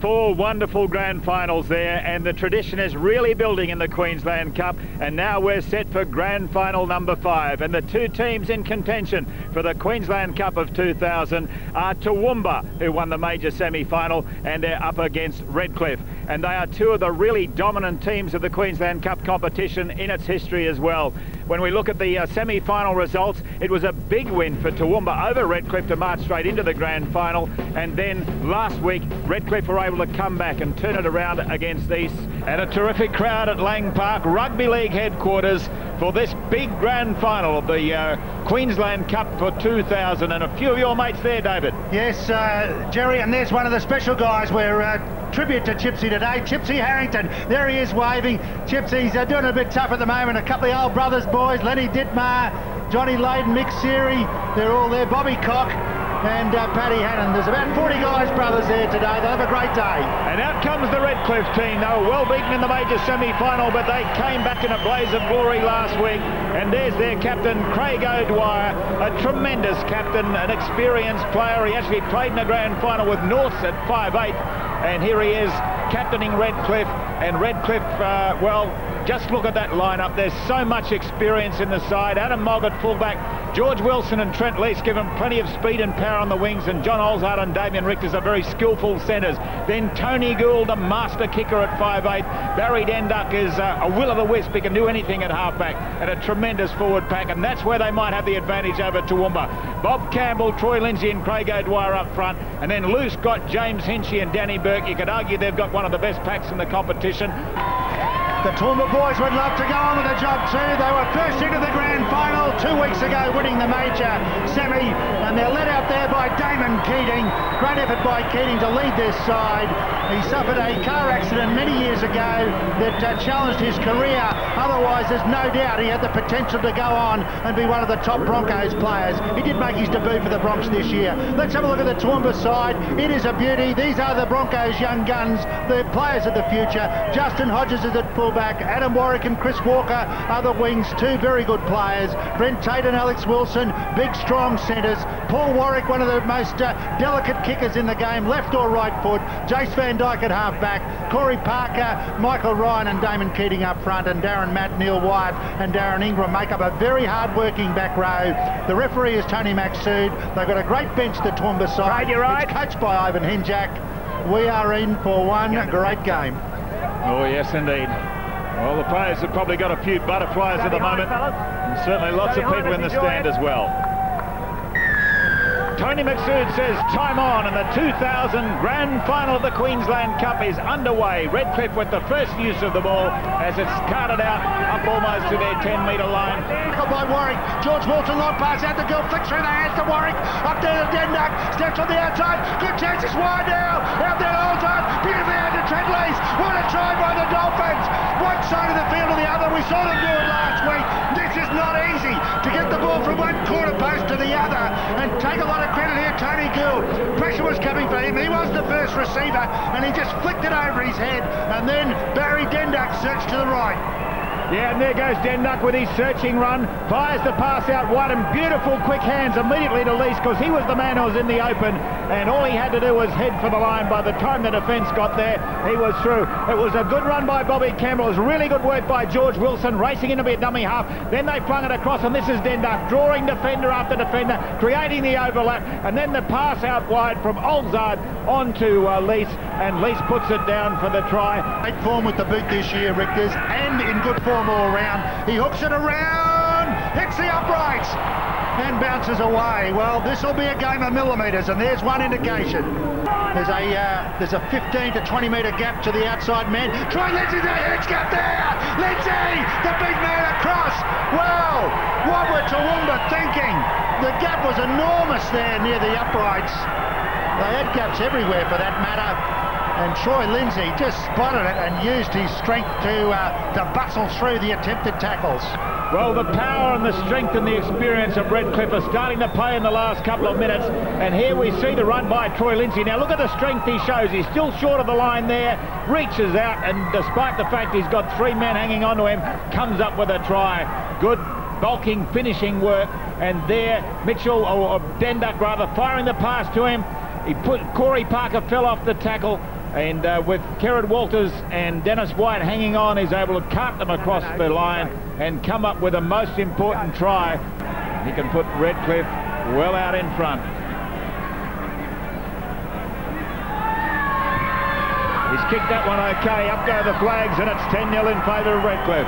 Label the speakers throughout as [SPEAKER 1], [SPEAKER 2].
[SPEAKER 1] 4 wonderful grand finals there, and the tradition is really building in the Queensland Cup, and now we're set for grand final number 5, and the 2 teams in contention for the Queensland Cup of 2000 are Toowoomba, who won the major semi-final, and they're up against Redcliffe, and they are 2 of the really dominant teams of the Queensland Cup competition in its history as well. When we look at the semi-final results, it was a big win for Toowoomba over Redcliffe to march straight into the grand final, and then last week Redcliffe were able to come back and turn it around against East. And a terrific crowd at Lang Park, Rugby League headquarters, for this big grand final of the Queensland Cup for 2000, and a few of your mates there, David.
[SPEAKER 2] Yes, Jerry, and there's one of the special guys. We're tribute to Chipsy today, Chipsy Harrington. There he is waving. Chipsy's doing it a bit tough at the moment. A couple of the old brothers boys, Lenny Dittmar, Johnny Layden, Mick Seary, they're all there, Bobby Cock and Paddy Hannon. There's about 40 guys brothers there today. They'll have a great day.
[SPEAKER 1] And out comes the Redcliffe team. They were well beaten in the major semi-final, but they came back in a blaze of glory last week. And there's their captain, Craig O'Dwyer, a tremendous captain, an experienced player. He actually played in the grand final with Norths at 5'8", and here he is captaining Redcliffe. And Redcliffe, well, just look at that lineup. There's so much experience in the side. Adam Mogg at fullback, George Wilson and Trent Lease give him plenty of speed and power on the wings, and John Olzard and Damien Richters are very skillful centres. Then Tony Gould, a master kicker at 5'8". Barry Denduck is a will-o'-the-wisp. He can do anything at halfback, and a tremendous forward pack, and that's where they might have the advantage over Toowoomba. Bob Campbell, Troy Lindsay and Craig O'Dwyer up front, and then Lou Scott, James Hinchy and Danny Burke. You could argue they've got one of the best packs in the competition.
[SPEAKER 2] The Toowoomba boys would love to go on with the job too. They were first into the grand final 2 weeks ago, winning the major semi, and they're led out there by Damon Keating. Great effort by Keating to lead this side. He suffered a car accident many years ago that challenged his career. Otherwise, there's no doubt he had the potential to go on and be one of the top Broncos players. He did make his debut for the Bronx this year. Let's have a look at the Toowoomba side. It is a beauty. These are the Broncos' young guns, the players of the future. Justin Hodges is at fullback. Adam Warwick and Chris Walker are the wings, 2 very good players. Brent Tate and Alex Wilson, big strong centres. Paul Warwick, one of the most delicate kickers in the game, left or right foot. Jace Van Dyke at half-back. Corey Parker, Michael Ryan and Damon Keating up front, and Darren Matt, Neil Wyatt and Darren Ingram make up a very hard-working back row. The referee is Tony Maxsood. They've got a great bench, the Toowoomba side.
[SPEAKER 1] Right, you're right.
[SPEAKER 2] It's coached by Ivan Hinjak. We are in for one great game.
[SPEAKER 1] Oh yes indeed. Well, the players have probably got a few butterflies at the moment, and certainly lots of people in the stand as well. Tony Maxsood says time on, and the 2000 grand final of the Queensland Cup is underway. Redcliffe with the first use of the ball as it's carted out up almost to their 10-metre line.
[SPEAKER 2] By Warwick, George Wilson, long pass out the goal, flicks through the hands to Warwick, up there to Denduck, steps on the outside, good chance, it's wide now, out there to Olzard, beautifully out to Trent Lease. What a try by the Dolphins, one side of the field to the other. We saw them do it last week. This is not easy to get the ball from one corner post to the other, and take a lot of credit here, Tony Gould. Pressure was coming for him, he was the first receiver, and he just flicked it over his head, and then Barry Denduck searched to the right.
[SPEAKER 1] Yeah, and there goes Denduck with his searching run, fires the pass out wide, and beautiful quick hands immediately to Lease, because he was the man who was in the open, and all he had to do was head for the line. By the time the defence got there, he was through. It was a good run by Bobby Campbell. It was really good work by George Wilson, racing into a dummy half. Then they flung it across, and this is Denduck, drawing defender after defender, creating the overlap, and then the pass out wide from Olzard onto Lease, and Lease puts it down for the try.
[SPEAKER 2] Great form with the boot this year, Richters, and in good form all round. He hooks it around, hits the uprights, and bounces away. Well, this will be a game of millimetres, and there's one indication. There's a 15 to 20 metre gap to the outside man. Troy Lindsay's a huge gap there. Lindsay, the big man across. Well, what were Toowoomba thinking? The gap was enormous there near the uprights. They had gaps everywhere for that matter. And Troy Lindsay just spotted it and used his strength to bustle through the attempted tackles.
[SPEAKER 1] Well, the power and the strength and the experience of Redcliffe are starting to play in the last couple of minutes. And here we see the run by Troy Lindsay. Now look at the strength he shows. He's still short of the line there, reaches out, and despite the fact he's got 3 men hanging onto him, comes up with a try. Good bulking finishing work. And there, Mitchell, or Denduck rather, firing the pass to him. Corey Parker fell off the tackle. And with Kerrod Walters and Dennis White hanging on, he's able to cart them across the line and come up with a most important try. He can put Redcliffe well out in front. He's kicked that one okay, up go the flags, and it's 10-0 in favour of Redcliffe.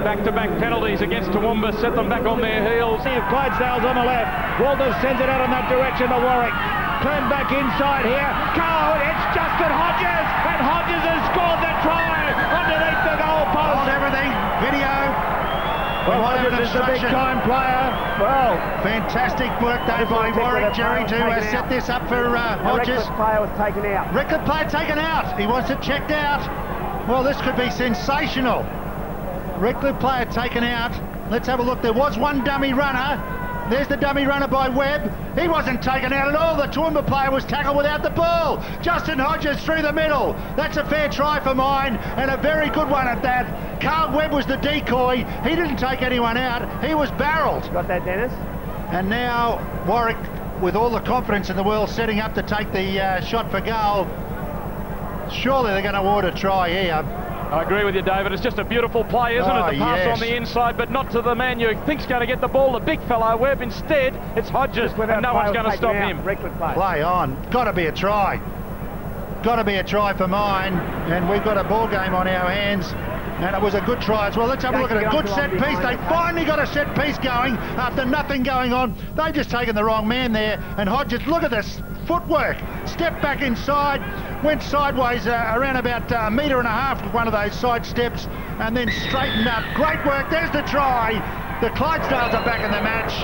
[SPEAKER 3] Back-to-back penalties against Toowoomba set them back on their heels.
[SPEAKER 1] Clydesdale's on the left. Walters sends it out in that direction to Warwick. Turn back inside here. Code, it's Justin Hodges, and Hodges has scored the try underneath the goal post.
[SPEAKER 2] Hold everything. Video.
[SPEAKER 1] Well, Hodges is a big-time player. Well,
[SPEAKER 2] fantastic work though by Warwick, Jerry, to set this up for Hodges.
[SPEAKER 4] The player was taken out.
[SPEAKER 2] Redcliffe player taken out. He wants it checked out. Well, this could be sensational. Redcliffe player taken out. Let's have a look. There was one dummy runner. There's the dummy runner by Webb. He wasn't taken out at all. The Toowoomba player was tackled without the ball. Justin Hodges through the middle. That's a fair try for mine, and a very good one at that. Carl Webb was the decoy. He didn't take anyone out. He was barreled.
[SPEAKER 4] Got that, Dennis?
[SPEAKER 2] And now Warwick, with all the confidence in the world, setting up to take the shot for goal. Surely they're going to award a try here.
[SPEAKER 3] I agree with you, David. It's just a beautiful play, isn't it? The pass on the inside, but not to the man you think's going to get the ball, the big fellow Webb. Instead, it's Hodges, and no one's going to stop him.
[SPEAKER 2] Play on. Got to be a try. Got to be a try for mine, and we've got a ball game on our hands. And it was a good try as well. Let's have a look at a good set piece. They finally got a set piece going after nothing going on. They've just taken the wrong man there. And Hodges, look at this footwork. Stepped back inside, went sideways around about a metre and a half with one of those side steps, and then straightened up. Great work. There's the try. The Clydesdales are back in the match.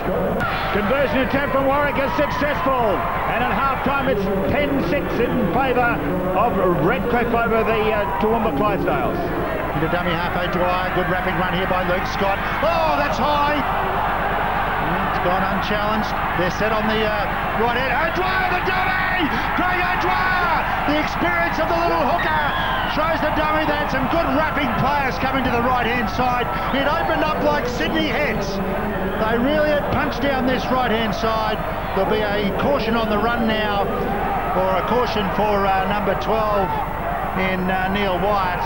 [SPEAKER 1] Conversion attempt from Warwick is successful. And at half-time, it's 10-6 in favour of Redcliffe over the Toowoomba Clydesdales.
[SPEAKER 2] Into dummy half O'Dwyer. Good wrapping run here by Luke Scott. Oh, that's high. It's gone unchallenged. They're set on the right end. O'Dwyer, the dummy! Craig O'Dwyer! The experience of the little hooker shows the dummy. They had some good wrapping players coming to the right-hand side. It opened up like Sydney Heads. They really had punched down this right-hand side. There'll be a caution on the run now, or a caution for number 12 in Neil Wyatt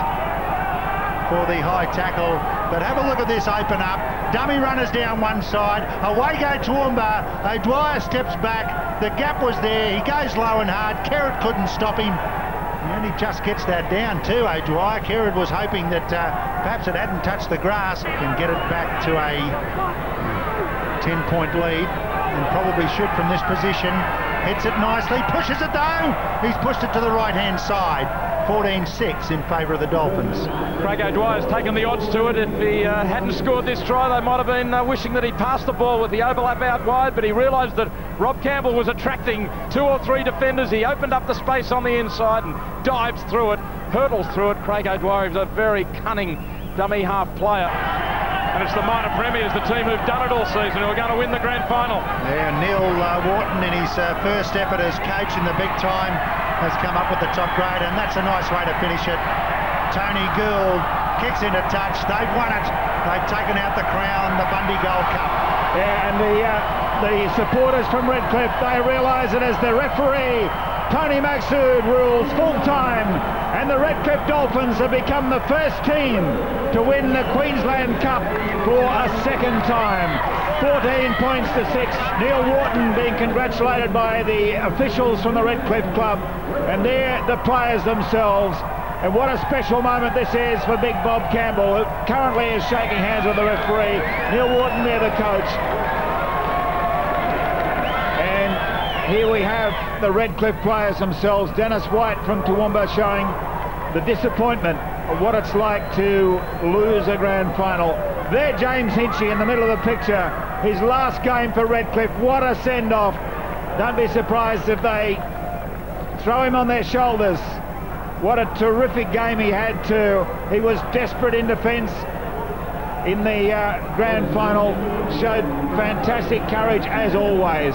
[SPEAKER 2] for the high tackle. But have a look at this open up. Dummy runners down one side. Away go Toowoomba. O'Dwyer steps back. The gap was there. He goes low and hard. Kerrod couldn't stop him. And he just gets that down too, O'Dwyer. Kerrod was hoping that perhaps it hadn't touched the grass. Can get it back to a 10-point lead, and probably should from this position. Hits it nicely. Pushes it though. He's pushed it to the right-hand side. 14-6 in favour of the Dolphins.
[SPEAKER 3] Craig O'Dwyer's taken the odds to it. If he hadn't scored this try, they might have been wishing that he'd passed the ball with the overlap out wide, but he realised that Rob Campbell was attracting 2 or 3 defenders. He opened up the space on the inside and dives through it, hurdles through it. Craig O'Dwyer is a very cunning dummy half player. And it's the minor premiers, the team who've done it all season, who are going to win the grand final.
[SPEAKER 2] Yeah, Neil Wharton in his first effort as coach in the big time has come up with the top grade, and that's a nice way to finish it. Tony Gould kicks into touch. They've won it. They've taken out the crown, the Bundy Gold Cup.
[SPEAKER 1] Yeah, and the supporters from Redcliffe, they realise it as the referee, Tony Maxud, rules full-time, and the Redcliffe Dolphins have become the first team to win the Queensland Cup for a second time. 14 points to 6. Neil Wharton being congratulated by the officials from the Redcliffe Club, and they're the players themselves. And what a special moment this is for Big Bob Campbell, who currently is shaking hands with the referee. Neil Wharton there, the coach. And here we have the Redcliffe players themselves. Dennis White from Toowoomba showing the disappointment of what it's like to lose a grand final. There, James Hinchy in the middle of the picture. His last game for Redcliffe. What a send-off. Don't be surprised if they throw him on their shoulders. What a terrific game he had too. He was desperate in defence in the grand final. Showed fantastic courage as always.